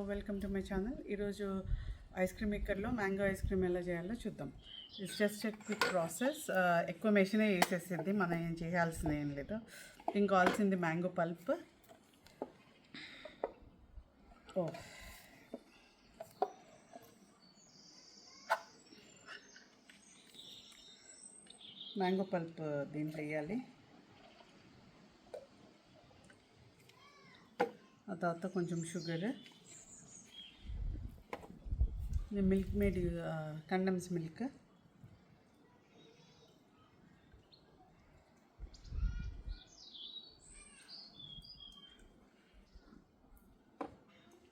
Welcome to my channel. ఈరోజు ice cream మేకర్లో mango ice cream ఎలా చేయాలో చూద్దాం. It's just a quick process. ఎక్కువ మెషినే వేసేసింది, మనం ఏం చేయాల్సింది ఏం లేదు. దీనికి కావాల్సింది మ్యాంగో పల్ప్, మ్యాంగో పల్ప్ దీంట్లో వేయాలి. ఆ తర్వాత కొంచెం sugar, milk made condense milk,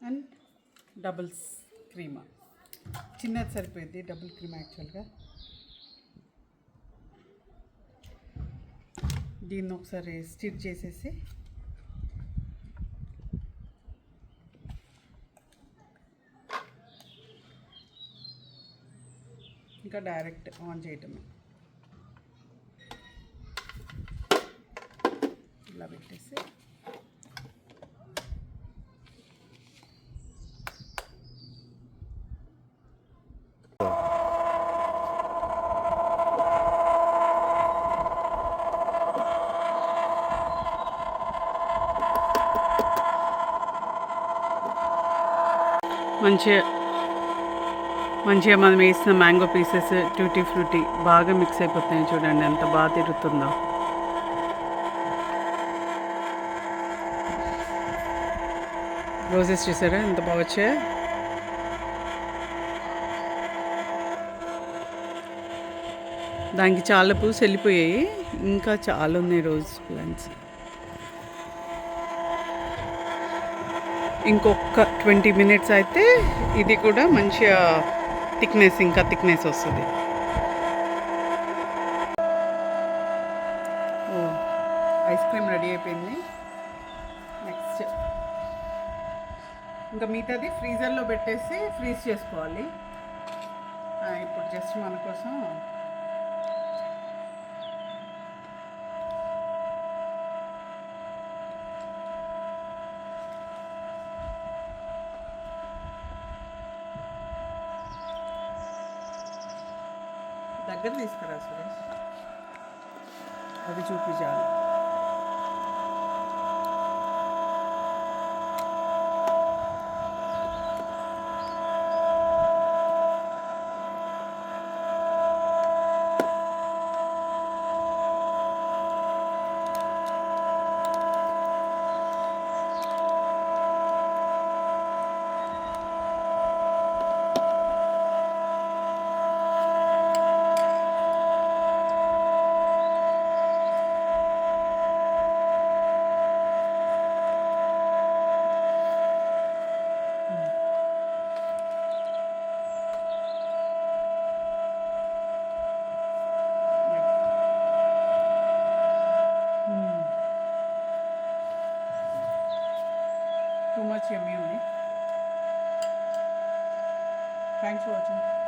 and doubles cream. చిన్నది సరిపోయింది, డబుల్ క్రీమ్ యాక్చువల్గా. దీన్ని ఒకసారి స్టిర్ చేసేసి ఇంకా డైరెక్ట్ ఆన్ చేయటమే. ఇలా పెట్టేసి మంచిగా మనం వేసిన మ్యాంగో పీసెస్ ట్యూటీ ఫ్రూటీ బాగా మిక్స్ అయిపోతున్నాయి. చూడండి ఎంత బాగా తిరుగుతుందో. రోజెస్ చూసారా ఎంత బాగా వచ్చాయో. దానికి చాలా పూస్ వెళ్ళిపోయాయి, ఇంకా చాలా ఉన్నాయి రోజ్ ప్లాంట్స్. ఇంకొక 20 minutes అయితే ఇది కూడా మంచిగా ఇంకా థిక్నెస్ వస్తుంది. ఐస్ క్రీమ్ రెడీ అయిపోయింది. నెక్స్ట్ ఇంకా మిగతాది ఫ్రీజర్లో పెట్టేసి ఫ్రీజ్ చేసుకోవాలి. ఇప్పుడు జస్ట్ మన కోసం దగ్గర తీసుకురా సురేష్, అది చూపించాలి. Too much yummy only. Thanks for watching.